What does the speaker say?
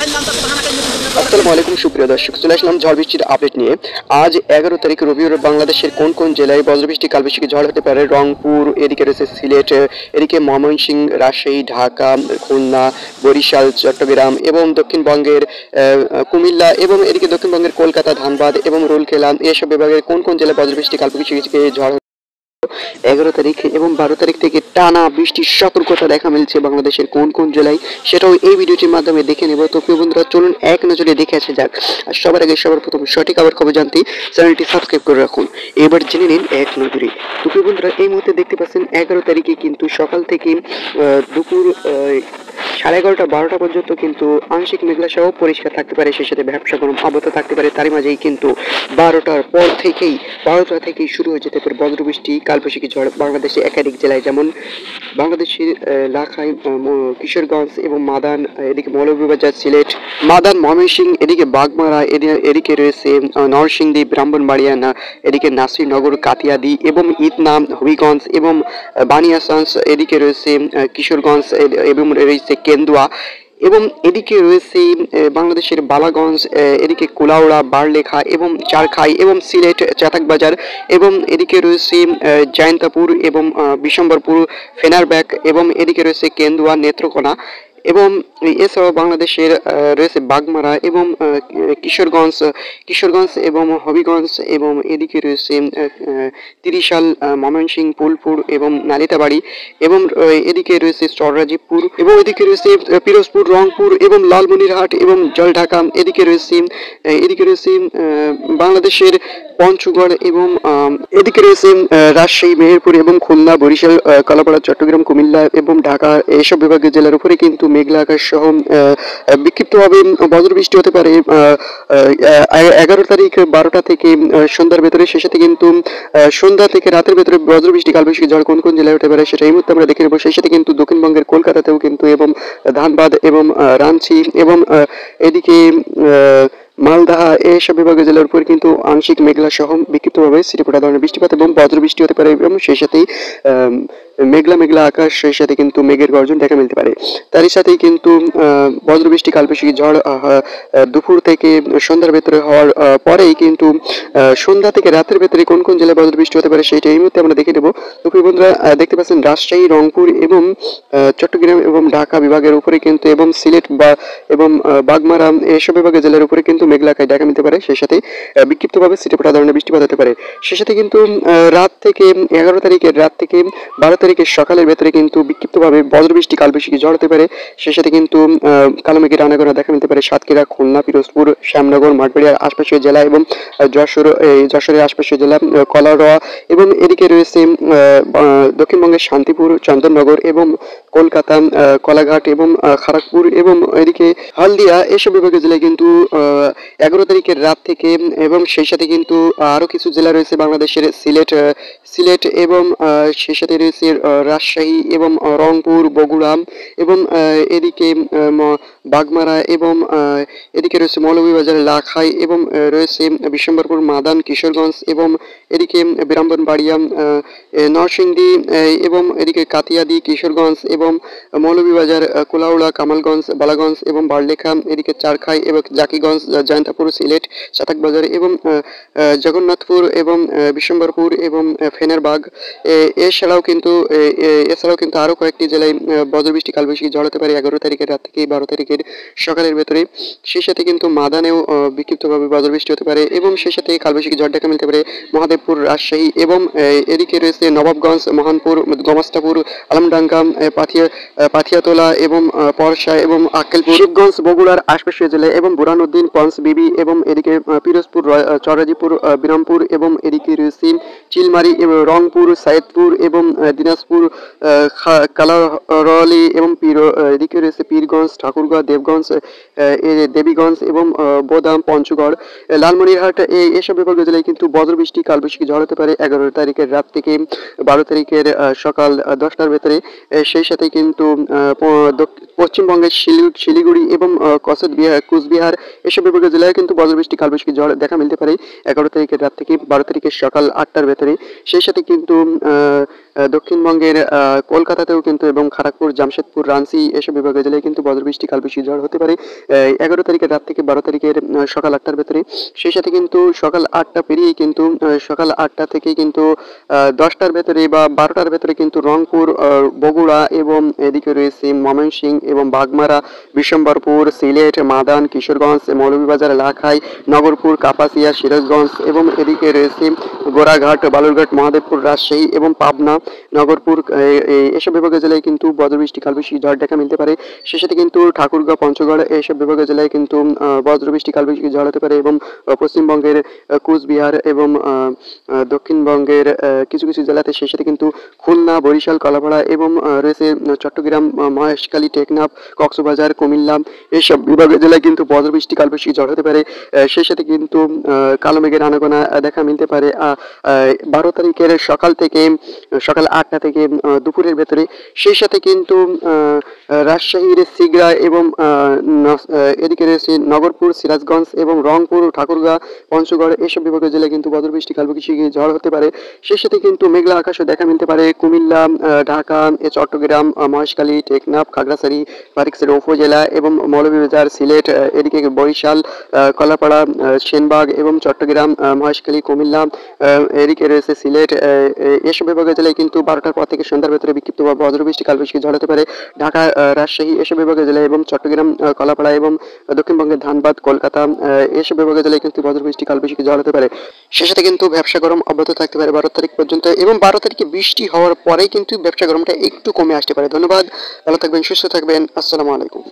আসসালামু আলাইকুম সুপ্রিয় দর্শক, চলে আসলাম ঝড় বৃষ্টির আপডেট নিয়ে। আজ 11 তারিখ রবিবার বাংলাদেশের কোন কোন জেলায় বজ্রবৃষ্টি কালবৈশাখী ঝড় হতে পারে? রংপুর, এদিকে রয়েছে সিলেট, এদিকে ময়মনসিংহ, রাজশাহী, ঢাকা, খুলনা, বরিশাল, চট্টগ্রাম এবং দক্ষিণবঙ্গের কুমিল্লা এবং এদিকে দক্ষিণবঙ্গের কলকাতা, ধানবাদ এবং রুলকেলা, এসব বিভাগের কোন কোন জেলায় বজ্রবৃষ্টি কালবৈশাখী ঝড় 11 তারিখ এবং 12 তারিখ থেকে টানা বৃষ্টির সতর্কতা দেখা মিলছে বাংলাদেশের কোন কোন জেলায়, সেটাও এই ভিডিওটির মাধ্যমে দেখে নেব। তো প্রিয় বন্ধুরা, চলুন এক নজরে দেখে আসা যাক। আর সবার আগে সবার প্রথম সঠিক খবর জানতে চ্যানেলটি সাবস্ক্রাইব করে রাখুন। এবার জেনে নিন এক নজরে। তো প্রিয় বন্ধুরা, এই মুহূর্তে দেখতে পাচ্ছেন 11 তারিখে কিন্তু সকাল থেকে দুপুর 11:30-12টা পর্যন্ত কিন্তু আংশিক মেঘলা সহ পরিষ্কার থাকতে পারে, সেই সাথে ব্যবসা গরম আবহাওয়া থাকতে পারে। তারই মাঝেই কিন্তু 12টা থেকেই শুরু হয়ে যেতে পারে বজ্রবৃষ্টি কালবৈশাখী ঝড় বাংলাদেশের একাধিক জেলায়, যেমন বাংলাদেশের লাখাই, কিশোরগঞ্জ এবং মাদান, এদিকে মৌলভীবাজার, সিলেট, মাদান, ময়মনসিংহ, এদিকে বাগমারা, এদিকে রয়েছে নরসিংদী, ব্রাহ্মণবাড়িয়া, এদিকে নাসিরনগর, কাতিয়াদি এবং ইতনা, হবিগঞ্জ এবং বানিয়াসন্স, এদিকে রয়েছে কিশোরগঞ্জ এবং রয়েছে কেন্দুয়া এবং এদিকে রয়েছে বাংলাদেশের বালাগঞ্জ, এদিকে কুলাউড়া, বারলেখা এবং চারখাই এবং সিলেট চাতাকবাজার এবং এদিকে রয়েছে জয়ন্তাপুর এবং বিশম্বরপুর, ফেনারব্যাক এবং এদিকে রয়েছে কেন্দুয়া, নেত্রকোনা এবং এছাড়াও বাংলাদেশের রয়েছে বাগমারা এবং কিশোরগঞ্জ এবং হবিগঞ্জ এবং এদিকে রয়েছে তিরিশাল, ময়মনসিংহ, ফুলপুর এবং নালিতাবাড়ি এবং এদিকে রয়েছে চররাজীবপুর এবং এদিকে রয়েছে পিরোজপুর, রংপুর এবং লালমনিরহাট এবং জলঢাকা, এদিকে রয়েছে বাংলাদেশের পঞ্চগড় এবং এদিকে রয়েছে রাজশাহী, মেহেরপুর এবং খুলনা, বরিশাল, কলাপাড়া, চট্টগ্রাম, কুমিল্লা এবং ঢাকা, এইসব বিভাগের জেলার উপরে কিন্তু মেঘলা আকাশ সহ বিক্ষিপ্তভাবে বজ্রবৃষ্টি হতে পারে 11 তারিখ 12টা থেকে সন্ধ্যার ভেতরে। সেই সাথে কিন্তু সন্ধ্যা থেকে রাতের ভেতরে বজ্রবৃষ্টি কালবৈশাখী ঝড় কোন কোন জেলায় হতে পারে সেটা এই মুহূর্তে আমরা দেখে নেব। সেই সাথে কিন্তু দক্ষিণবঙ্গের কলকাতাতেও কিন্তু এবং ধানবাদ এবং রাঞ্চি এবং এদিকে মালদা, এইসব বিভাগের জেলার উপর কিন্তু আংশিক মেঘলা সহ বিক্ষিপ্তভাবে ছিটেফোঁটা ধরনের বৃষ্টিপাত এবং বজ্রবৃষ্টি হতে পারে এবং সেই সাথেই মেঘলা আকাশ, সেই সাথে কিন্তু মেঘের গর্জন দেখা মিলতে পারে। তারই সাথেই কিন্তু বজ্রবৃষ্টি কালবৈশাখী ঝড় দুপুর থেকে সন্ধ্যার ভেতরে হওয়ার পরেই কিন্তু সন্ধ্যা থেকে রাতের ভেতরে কোন কোন জেলায় বজ্রবৃষ্টি হতে পারে সেটা এই মুহূর্তে আমরা দেখে নেব। তো প্রিয় বন্ধুরা, দেখতে পাচ্ছেন রাজশাহী, রংপুর এবং চট্টগ্রাম এবং ঢাকা বিভাগের উপরে কিন্তু এবং সিলেট এবং বাগমারা, এসব বিভাগের জেলার উপরে কিন্তু মেঘলা আকাশ দেখা মিলতে পারে, সেই সাথে বিক্ষিপ্তভাবে ছিটেফোঁটা ধরনের বৃষ্টিপাত হতে পারে। সেই সাথে কিন্তু রাত থেকে 11 তারিখের রাত থেকে 12 তারিখের সকালের ভেতরে কিন্তু বিক্ষিপ্তভাবে বজ্রবৃষ্টি কালবৈশাখী ঝড় হতে পারে, সেই সাথে কিন্তু কালো মেঘের আনাগোনা দেখা মিলতে পারে সাতক্ষীরা, খুলনা, পিরোজপুর, শ্যামনগর, মঠবাড়িয়ার আশপাশের জেলা এবং যশোরের আশপাশের জেলা, কলারোয়া এবং এদিকে রয়েছে দক্ষিণবঙ্গের শান্তিপুর, চন্দননগর এবং কলকাতা, কলাঘাট এবং খড়গপুর এবং এদিকে হলদিয়া, এসব বিভাগের জেলায় কিন্তু 11 তারিখের রাত থেকে এবং সেই সাথে কিন্তু আরও কিছু জেলা রয়েছে বাংলাদেশের সিলেট এবং সেই সাথে রয়েছে রাজশাহী এবং রংপুর, বগুড়া এবং এদিকে বাগমারা এবং এদিকে রয়েছে মৌলভীবাজার, লাখাই এবং রয়েছে বিশম্বরপুর, মাদান, কিশোরগঞ্জ এবং এদিকে ব্রাহ্মণবাড়িয়া, নরসিংদী এবং এদিকে কাতিয়াদি, কিশোরগঞ্জ এবং মৌলভীবাজার, কুলাউড়া, কামালগঞ্জ, বালাগঞ্জ এবং বারলেখা, এদিকে চারখাই এবং জাকিগঞ্জ, জয়ন্তাপুর, সিলেট, চাতাকবাজার এবং জগন্নাথপুর এবং বিশম্বরপুর এবং ফেনারবাগ, এছাড়াও কিন্তু আরও কয়েকটি জেলায় বজ্রবৃষ্টি কালবৈশাখী ঝড় হতে পারে 11 তারিখের রাত থেকে 12 তারিখের সকালের ভেতরে। সেই সাথে কিন্তু মাদানেও বিক্ষিপ্তভাবে বজ্রবৃষ্টি হতে পারে এবং সেই সাথে কালবৈশাখী ঝড় দেখা মিলতে পারে মহাদেবপুর, রাজশাহী এবং এদিকে রয়েছে নবাবগঞ্জ, মহানপুর, গমাস্তাপুর, আলমডাঙ্গা, পাথিয়াতলা এবং পরশা এবং আক্কেলপুর, শিবগঞ্জ, বগুড়ার আশপাশের জেলায় এবং বুরহানুদ্দিন, পঞ্চবিবি এবং এদিকে পিরোজপুর, চররাজীবপুর, বিরামপুর এবং এদিকে রয়েছে চিলমারি এবং রংপুর, সাইদপুর এবং দিনাজপুর, কালারওয়ালি এবং এদিকে রয়েছে পীরগঞ্জ, ঠাকুরগাঁও, দেবীগঞ্জ এবং বোদাম, পঞ্চগড়, লালমনিরহাট, এসব বিভাগের জেলায় কিন্তু বজ্রবৃষ্টি কালবৈশাখী ঝড় হতে পারে 11 তারিখের রাত থেকে 12 তারিখের সকাল 10টার ভেতরে। সেই সাথে কিন্তু পশ্চিমবঙ্গের শিলিগুড়ি এবং কুচবিহার, এসব বিভাগের জেলায় কিন্তু বজ্রবৃষ্টি কালবৈশাখী ঝড় দেখা মিলতে পারে 11 তারিখের রাত থেকে 12 তারিখের সকাল 8টার ভেতরে। সেই সাথে কিন্তু দক্ষিণবঙ্গের কলকাতাতেও কিন্তু এবং খড়গপুর, জামশেদপুর, রাঞ্চি, এসব বিভাগের জেলায় কিন্তু বজ্রবৃষ্টি কালবৈশাখী কালবৈশাখী ঝড় হতে পারে 11 তারিখের রাত থেকে 12 তারিখের সকাল 8টার ভেতরে। সেই সাথে কিন্তু সকাল 8টা পেরিয়েই কিন্তু সকাল 8টা থেকে কিন্তু 10টার ভেতরে বা 12টার ভেতরে কিন্তু রংপুর, বগুড়া এবং এদিকে রয়েছে ময়মনসিংহ এবং বাগমারা, বিশম্বরপুর, সিলেট, মাদান, কিশোরগঞ্জ, মৌলভীবাজার, লাখাই, নগরপুর, কাপাসিয়া, সিরাজগঞ্জ এবং এদিকে রয়েছে গোড়াঘাট, বালুরঘাট, মহাদেবপুর, রাজশাহী এবং পাবনা, নগরপুর এসব বিভাগীয় জেলায় কিন্তু বজ্রবৃষ্টি কালবৈশাখী ঝড় দেখা মিলতে পারে। সে সাথে কিন্তু ঠাকুরগাঁও, পঞ্চগড় এইসব বিভাগীয় জেলায় কিন্তু বজ্রবৃষ্টি কালবৈশাখী ঝড় হতে পারে এবং পশ্চিমবঙ্গের কুচবিহার এবং দক্ষিণবঙ্গের কিছু কিছু জেলাতে, সেই সাথে কিন্তু খুলনা, বরিশাল, কলাপাড়া এবং রয়েছে চট্টগ্রাম, মহেশখালী, টেকনাফ, কক্সবাজার, কুমিল্লা এইসব বিভাগীয় জেলায় কিন্তু বজ্রবৃষ্টি কালবৈশাখী ঝড় হতে পারে। সেই সাথে কিন্তু কালো মেঘের আনাগোনা দেখা মিলতে পারে 12 তারিখের সকাল থেকে সকাল 8টা থেকে দুপুরের ভেতরে। সেই সাথে কিন্তু রাজশাহীর সিগড়া এবং এদিকে রয়েছে নগরপুর, সিরাজগঞ্জ এবং রংপুর, ঠাকুরগাঁও, পঞ্চগড় এইসব বিভাগীয় জেলায় কিন্তু বজ্রবৃষ্টি কালবৈশাখী ঝড় হতে পারে। সেই সাথে কিন্তু মেঘলা আকাশও দেখা মিলতে পারে কুমিল্লা, ঢাকা, চট্টগ্রাম, মহেশখালী, টেকনাফ, খাগড়াছড়ি, ফটিকছড়ি উপজেলা এবং মৌলভীবাজার, সিলেট, এদিকে বরিশাল, কলাপাড়া, সেনবাগ এবং চট্টগ্রাম, মহেশখালী, কুমিল্লা, এদিকে রয়েছে সিলেট এসব বিভাগীয় জেলায় কিন্তু 12টার পর থেকে সন্ধ্যার ভেতরে বিক্ষিপ্ত বা বজ্রবৃষ্টি কালবৈশাখী ঝড় হতে পারে। ঢাকা, রাজশাহী এসব বিভাগীয় জেলায় এবং চট্টগ্রাম, কলাপাড়া এবং দক্ষিণবঙ্গের ধানবাদ, কলকাতা এসব বিভাগীয় জেলায় কিন্তু বজ্রবৃষ্টি কালবৈশাখী ঝড় হতে পারে। সে সাথে কিন্তু ব্যবসা গরম অব্যাহত থাকতে পারে 12 তারিখ পর্যন্ত এবং 12 তারিখে বৃষ্টি হওয়ার পরেই কিন্তু ব্যবসা গরমটা একটু কমে আসতে পারে। ধন্যবাদ, ভালো থাকবেন, সুস্থ থাকবেন, আসসালামু আলাইকুম।